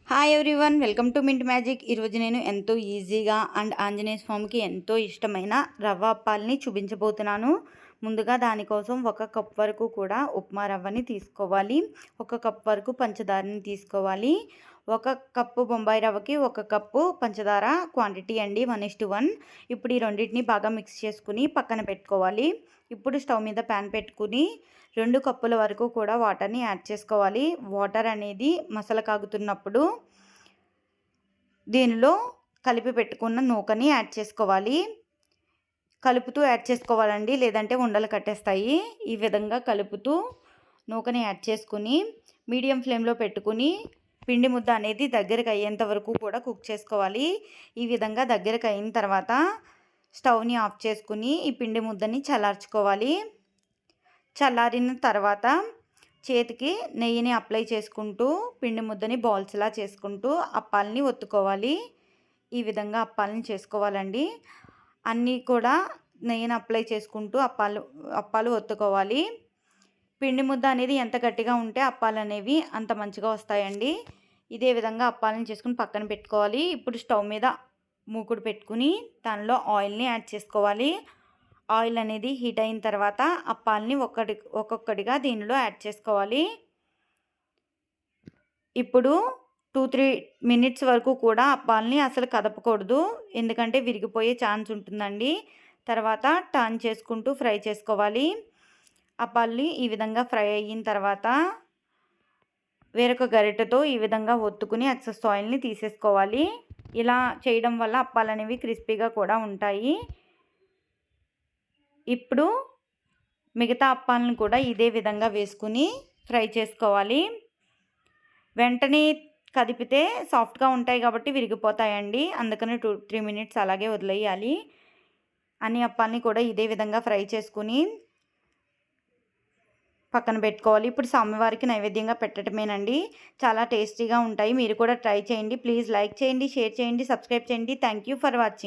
Hi everyone, welcome to mint magic. ఈరోజు నేను ఎంతో ఈజీగా అండ్ ఆంజనేయ స్వామికి ఎంతో ఇష్టమైన రవ్వ అప్పాలని చూపించబోతున్నాను. ముందుగా దానికోసం 1 కప్ వరకు కూడా ఉప్మా రవ్వని తీసుకోవాలి. 1 కప్ వరకు పంచదారని తీసుకోవాలి. 1 కప్పు బొంబాయి రవ్వకి 1 కప్పు పంచదార క్వాంటిటీ అండి, 1:1. ఇప్పుడు ఈ రెండింటిని బాగా మిక్స్ చేసుకుని పక్కన పెట్టుకోవాలి. ఇప్పుడు స్టవ్ మీద ప్యాన్ పెట్టుకుని 2 కప్పుల వరకు కూడా వాటర్ని యాడ్ చేసుకోవాలి. వాటర్ అనేది మసల కాగుతున్నప్పుడు దీనిలో కలిపి పెట్టుకున్న నూకని యాడ్ చేసుకోవాలి. కలుపుతూ యాడ్ చేసుకోవాలండి, లేదంటే ఉండలు కట్టేస్తాయి. ఈ విధంగా కలుపుతూ నూకని యాడ్ చేసుకుని మీడియం ఫ్లేమ్లో పెట్టుకుని పిండి ముద్ద అనేది దగ్గరకు అయ్యేంత వరకు కూడా కుక్ చేసుకోవాలి. ఈ విధంగా దగ్గరకు అయిన తర్వాత స్టవ్ని ఆఫ్ చేసుకుని ఈ పిండి ముద్దని చల్లార్చుకోవాలి. చల్లారిన తర్వాత చేతికి నెయ్యిని అప్లై చేసుకుంటూ పిండి ముద్దని బాల్స్లా చేసుకుంటూ అప్పాలని ఒత్తుకోవాలి. ఈ విధంగా అప్పాలని చేసుకోవాలండి. అన్నీ కూడా నెయ్యిని అప్లై చేసుకుంటూ అప్పాలు ఒత్తుకోవాలి. పిండి ముద్ద అనేది ఎంత గట్టిగా ఉంటే అప్పాలు అనేవి అంత మంచిగా వస్తాయండి. ఇదే విధంగా అప్పాలను చేసుకుని పక్కన పెట్టుకోవాలి. ఇప్పుడు స్టవ్ మీద మూకుడు పెట్టుకుని దానిలో ఆయిల్ని యాడ్ చేసుకోవాలి. ఆయిల్ అనేది హీట్ అయిన తర్వాత అప్పాలని ఒక్కొక్కటిగా దీనిలో యాడ్ చేసుకోవాలి. ఇప్పుడు 2-3 మినిట్స్ వరకు కూడా అప్పాలని అసలు కదపకూడదు, ఎందుకంటే విరిగిపోయే ఛాన్స్ ఉంటుందండి. తర్వాత టర్న్ చేసుకుంటూ ఫ్రై చేసుకోవాలి. అప్పాలని ఈ విధంగా ఫ్రై అయిన తర్వాత వేరొక గరిటెతో ఈ విధంగా ఒత్తుకుని ఎక్సెస్ ఆయిల్ని తీసేసుకోవాలి. ఇలా చేయడం వల్ల అప్పాలు అనేవి క్రిస్పీగా కూడా ఉంటాయి. ఇప్పుడు మిగతా అప్పాలను కూడా ఇదే విధంగా వేసుకుని ఫ్రై చేసుకోవాలి. వెంటనే కదిపితే సాఫ్ట్గా ఉంటాయి కాబట్టి విరిగిపోతాయండి, అందుకని 2-3 మినిట్స్ అలాగే వదిలేయాలి. అన్ని అప్పాలని కూడా ఇదే విధంగా ఫ్రై చేసుకుని పక్కన పెట్టుకోవాలి. ఇప్పుడు స్వామివారికి నైవేద్యంగా పెట్టడమేనండి. చాలా టేస్టీగా ఉంటాయి. మీరు కూడా ట్రై చేయండి. ప్లీజ్ లైక్ చేయండి, షేర్ చేయండి, సబ్స్క్రైబ్ చేయండి. Thank you for watching.